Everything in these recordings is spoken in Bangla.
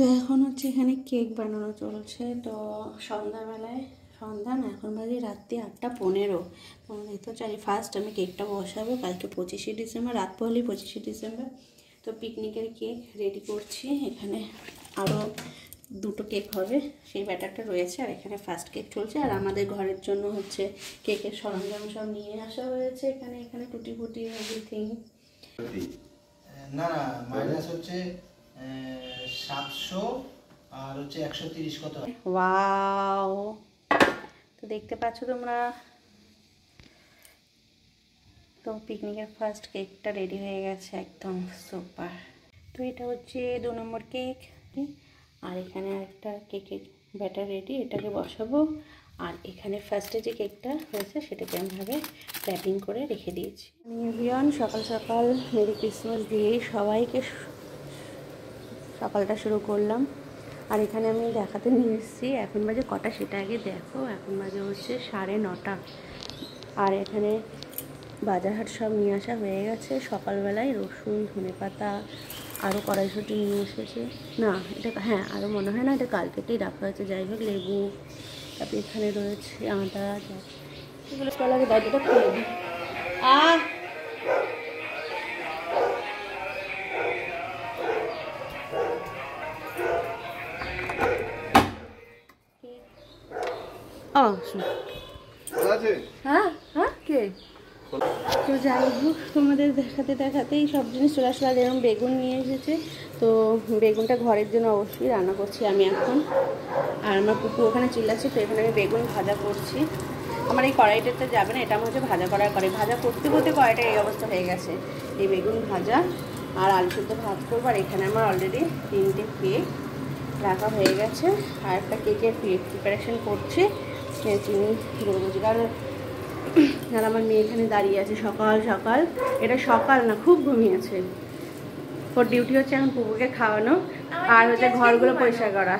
তো এখন হচ্ছে এখানে কেক বানানো চলছে। তো সন্ধ্যাবেলায়, সন্ধ্যা না, এখন বাজে রাত্রি 8:15। তোমাদের তো চাই ফার্স্ট আমি কেকটা বসাবো। কালকে 25শে ডিসেম্বর, রাত পহলেই 25শে ডিসেম্বর। তো পিকনিকের কেক রেডি করছি। এখানে আরও 2টো কেক হবে, সেই ব্যাটারটা রয়েছে। আর এখানে ফার্স্ট কেক চলছে। আর আমাদের ঘরের জন্য হচ্ছে কেকের সরঞ্জাম সব নিয়ে আসা হয়েছে। এখানে টুটি ফুটি এভরিথিং। না না, মাইনাস হচ্ছে 700 আর হচ্ছে 130 কত। ওয়াও, তো দেখতে পাচ্ছ তোমরা, তো পিকনিকের ফার্স্ট কেকটা রেডি হয়ে গেছে, একদম সুপার। তো এটা হচ্ছে 2 নম্বর কেক। আর এখানে একটা কেকের ব্যাটার রেডি, এটাকে বসাবো। আর এখানে ফার্স্টে যে কেকটা হয়েছে সেটাকে আমভাবে র্যাপিং করে রেখে দিয়েছি। এভরিওয়ান, সকাল সকাল মেরি ক্রিসমাস দিয়ে সবাইকে সকালটা শুরু করলাম। আর এখানে আমি দেখাতে নিয়ে এসেছি এখন বাজে কটা সেটা আগে দেখো। এখন বাজে হচ্ছে 9:30। আর এখানে বাজারহাট সব নিয়ে আসা হয়ে গেছে সকালবেলায়। রসুন, ধনেপাতা, আরও কড়াইশুঁটি নিয়ে এসেছে। না, এটা হ্যাঁ, আরও মনে হয় না, এটা কালকেতেই রাখা হয়েছে। যাই হোক, লেবু, তারপরে এখানে রয়েছে আদা, এগুলো কলাকে দরজাটা খুলে দিই। হ্যাঁ হ্যাঁ, কে? তো যাই হোক, তোমাদের দেখাতে দেখাতেই সব জিনিস চলে আসলে। যেরকম বেগুন নিয়ে এসেছে, তো বেগুনটা ঘরের জন্য অবশ্যই রান্না করছি আমি এখন। আর আমার পুকু ওখানে চিল্লাচ্ছে, তো এখানে আমি বেগুন ভাজা করছি। আমার এই কড়াইটাতে যাবে না, এটা আমার হচ্ছে ভাজা করার কড়াই। ভাজা করতে করতে কড়াইটা এই অবস্থা হয়ে গেছে। এই বেগুন ভাজা আর আলু শুদ্ধ ভাত করবো। আর এখানে আমার অলরেডি 3টে কেক রাখা হয়ে গেছে। আর একটা কেকের প্রিপারেশন করছি, চিনি গুঁড়ো বুঝি। কারণ আর আমার মেয়ে এখানে দাঁড়িয়ে আছে সকাল সকাল। এটা সকাল না, খুব ঘুমিয়েছে। ওর ডিউটি হচ্ছে এখন পুকুরকে খাওয়ানো আর হচ্ছে ঘরগুলো পরিষ্কার করা।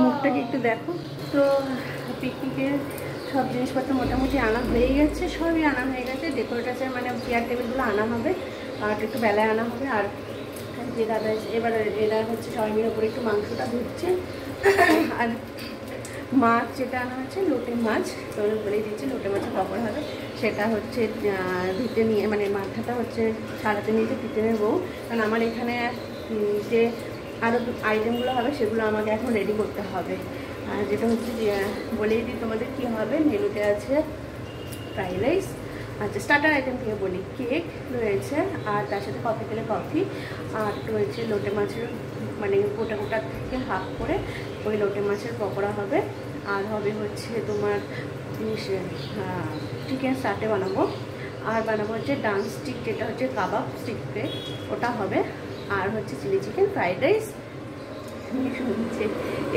মুখটাকে একটু দেখো। তো পিকনিকের সব জিনিসপত্র মোটামুটি আনা হয়ে গেছে, সবই আনা হয়ে গেছে। ডেকোরেটার মানে চেয়ার টেবিলগুলো আনা হবে, আর একটু বেলায় আনা হবে। আর যে দাদা এবার এরা হচ্ছে সবাই মিলে উপরে একটু মাংসটা ধুচ্ছে। আর মাছ যেটা আনা হচ্ছে লোটে মাছ, তো বলেই দিচ্ছি লোটে মাছের পকোড়া হবে। সেটা হচ্ছে ধুতে নিয়ে, মানে মাথাটা হচ্ছে সারাতে নিয়ে ধুতে নেবো। কারণ আমার এখানে যে আরও আইটেমগুলো হবে সেগুলো আমাকে এখন রেডি করতে হবে। আর যেটা হচ্ছে বলেই দিই তোমাদের কী হবে। মেনুতে আছে ফ্রাইড রাইস, আচ্ছা স্টার্টার আইটেম থেকে বলি, কেক রয়েছে, আর তার সাথে কফি খেলে কফি, আর রয়েছে লোটে মাছের, মানে গোটা গোটা থেকে হাফ করে ওই লোটে মাছের পকোড়া হবে। আর হবে হচ্ছে তোমার চিকেন স্টার্টে বানাবো। আর বানাবো হচ্ছে ডান্স স্টিক, যেটা হচ্ছে কাবাব স্টিক, ওটা হবে। আর হচ্ছে চিলি চিকেন, ফ্রাইড রাইস শুনছে।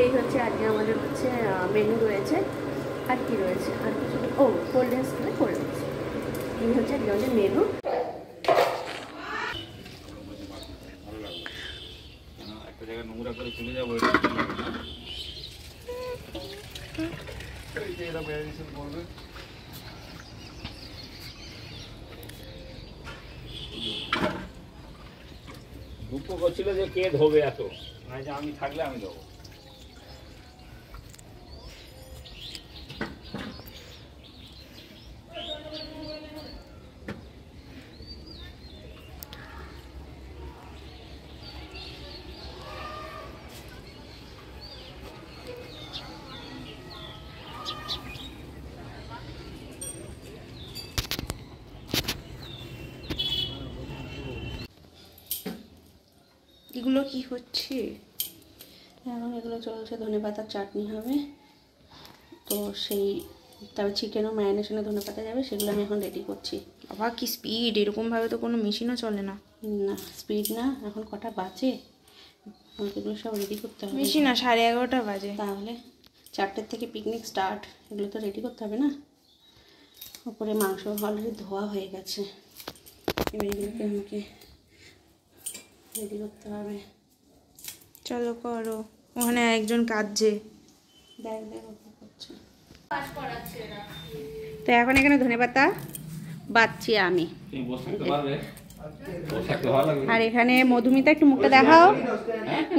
এই হচ্ছে আজকে আমাদের হচ্ছে মেনু রয়েছে। আর কি রয়েছে, আর কিছু, ও কোল্ড ড্রিঙ্কস খেলে কোল্ড ড্রিঙ্কস। এই হচ্ছে আজকে আমাদের মেনু। নোংরা করে চলে যাবো। দুঃখ করছিল যে কে ধোবে এত, না যে আমি থাকলে আমি দেবো। এগুলো কি হচ্ছে এখন? এগুলো চলছে, ধনেপাতার চাটনি হবে। তো সেই তারপর চিকেনও ম্যারিনেশনে ধনেপাতা যাবে, সেগুলো আমি এখন রেডি করছি। বাবা কি স্পিড! এরকমভাবে তো কোনো মেশিনও চলে না। না স্পিড না, এখন কটা বাজে, এগুলো সব রেডি করতে হবে। বেশি না, 11:30 বাজে। তাহলে 4টের থেকে পিকনিক স্টার্ট, এগুলো তো রেডি করতে হবে না। উপরে মাংস অলরেডি ধোয়া হয়ে গেছে, এবার এগুলোকে আমাকে রেডি করতে হবে। চলো করো, ওখানে একজন কাঁদছে। দেখ দেখ করছে। তো এখন এখানে ধনেপাতা বাচ্ছি আমি। আর এখানে মধুমিতা, একটু মুখটা দেখাও।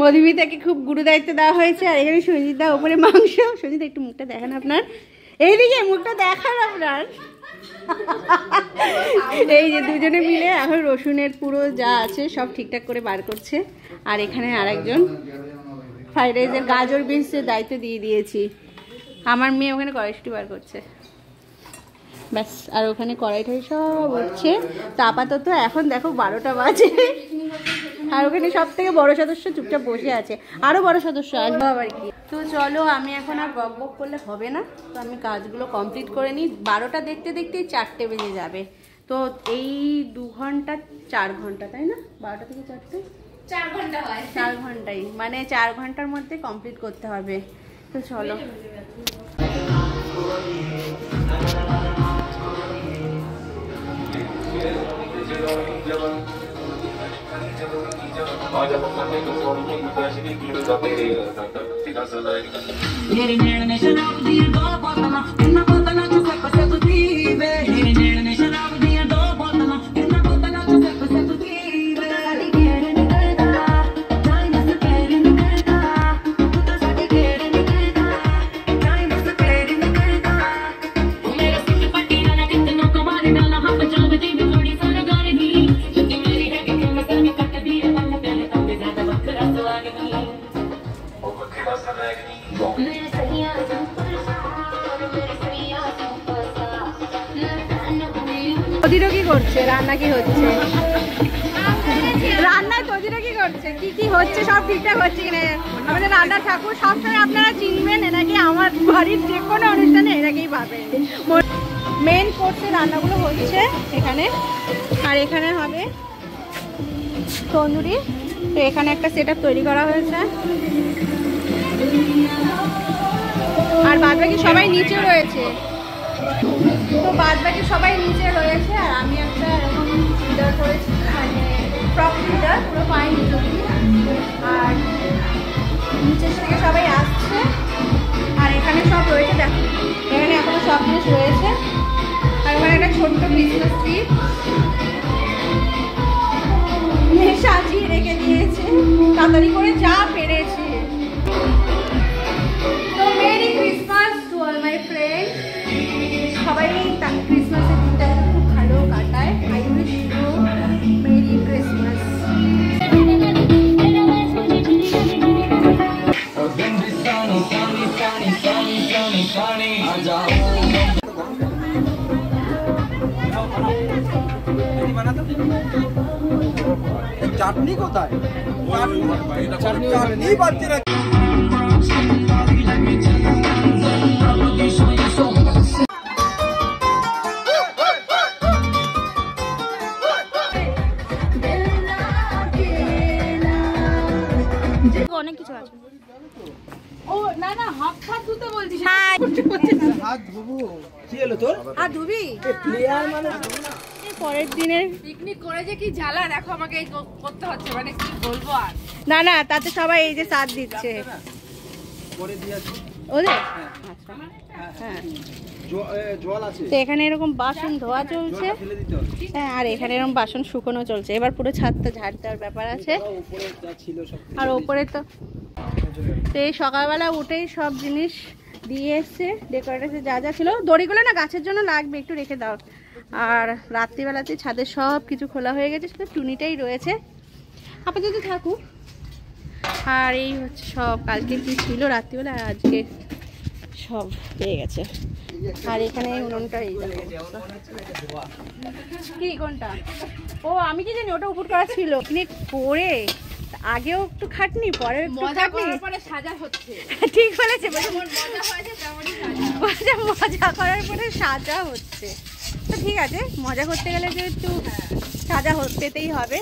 মধুমিতাকে খুব গুরু দায়িত্ব দেওয়া হয়েছে। আর এখানে সঞ্জিতা উপরে মাংস। সঞ্জিতা একটু মুখটা দেখান আপনার, এইদিকে মুখটা দেখান আপনার। এই যে দুজনে মিলে এখন রসুনের পুরো যা আছে সব ঠিকঠাক করে বার করছে। আর এখানে আরেকজন ফ্রাইড রাইসের গাজর বিনসের দায়িত্ব দিয়ে দিয়েছি। আমার মেয়ে ওখানে কড়াইশুঁটি বার করছে ব্যাস। আর ওখানে কড়াইটাই সব হচ্ছে। তো আপাতত এখন দেখো 12টা বাজে। আর ওখানে সব থেকে বড় সদস্য চুপচাপ বসে আছে, আরো বড় সদস্য আসবো আবার কি। তো চলো, আমি এখন আর বক বক করলে হবে না, তো আমি কাজগুলো কমপ্লিট করে নিই। 12টা দেখতে দেখতেই 4টে বেজে যাবে। তো এই 2 ঘন্টা 4 ঘন্টা, তাই না? 12টা থেকে 4টে 4 ঘন্টা হয়। 4 ঘন্টাই, মানে 4 ঘন্টার মধ্যে কমপ্লিট করতে হবে। তো চলো। তোদিরও কি করছে? রান্না কি হচ্ছে? রান্নায় তোদিরও কি করছে? কি কি হচ্ছে সব ঠিকঠাক হচ্ছে কিনা? আমাদের রান্না ঠাকুর সবসময় আপনারা চিনবেন, এনাকে আমার বাড়ির যে কোনো অনুষ্ঠানে এনাকেই পাবেন। মেন কোর্সে রান্নাগুলো হচ্ছে এখানে। আর এখানে হবে তন্দুরি। তো এখানে একটা সেট আপ তৈরি করা হয়েছে। আর বাদ বাকি সবাই নিচে রয়েছে। তো বাদ বাকি সবাই নিচে রয়েছে। আর আমি একটা এরকম লিডার করেছি, মানে ফ্রক লিডার, পুরো পায়ে নিচে। আর নিচের থেকে সবাই আসছে। আর এখানে সব রয়েছে, দেখো এখানে এখনো সব জিনিস রয়েছে। আর ওখানে একটা ছোট্ট ক্রিসমাস ট্রি সাজিয়ে রেখে দিয়েছে, তাড়াতাড়ি করে যা পেরেছে। তো merry Christmas to all my friend. সবাই ক্রিসমাসের দিনটা খুব ভালো কাটায়। I wish you merry Christmas. Chutney কোথায়? চাটনি বাড়ছে না। অনেক কিছু আছে। ও না না, হাত ধুতে বলছিস? হাত ধুবো। কি হলো তোর? হাত ধুবি? প্লেয়ার মানে পরের দিনের পিকনিক করে যে কি জ্বালা, দেখো আমাকে এই করতে হচ্ছে, মানে কি বলবো আর। না না, তাতে সবাই এই যে সাথ দিচ্ছে করে দিয়েছি। ওদের। আচ্ছা হ্যাঁ, জল আছে। তো এখানে এরকম বাসন ধোয়া চলছে। ফেলে দিতে হবে। হ্যাঁ, আর এখানে এরকম বাসন শুকনো চলছে। এবার পুরো ছাদটা ঝাড় দেওয়ার ব্যাপার আছে। উপরে যা ছিল সব। আর ওপরে তো এই সকালবেলা উঠেই সব জিনিস দিয়ে এসছে, ডেকোরেশন যা যা ছিল। দড়িগুলো না গাছের জন্য লাগবে, একটু রেখে দাও। আর রাত্রিবেলাতে ছাদে সব কিছু খোলা হয়ে গেছে, শুধু টুনিটাই রয়েছে, আপাতত থাকুক। আর এই হচ্ছে সব কালকে কি ছিল রাত্রিবেলা, আর আজকে সব পেয়ে গেছে। আর এখানে উনুনটা এই কি কোনটা? ও আমি কি জানি, ওটা উপর করা ছিল। পিকনিক করে আগেও একটু খাটনি, পরে একটু খাটনি, পরে সাজা হচ্ছে। ঠিক বলেছে, মজা হয়েছে তেমনই মজা করার পরে সাজা হচ্ছে। তো ঠিক আছে, মজা করতে গেলে যে একটু সাজা পেতেই হবে,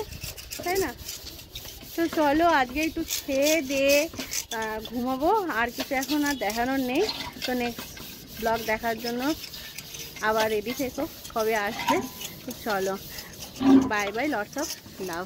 তাই না? তো চলো আজকে একটু খেয়ে দিয়ে ঘুমাবো। আর কিছু এখন আর দেখানোর নেই। তো নেক্সট ব্লগ দেখার জন্য আবার রেডি থেকো, কবে আসবে। তো চলো, bye bye, lots of love.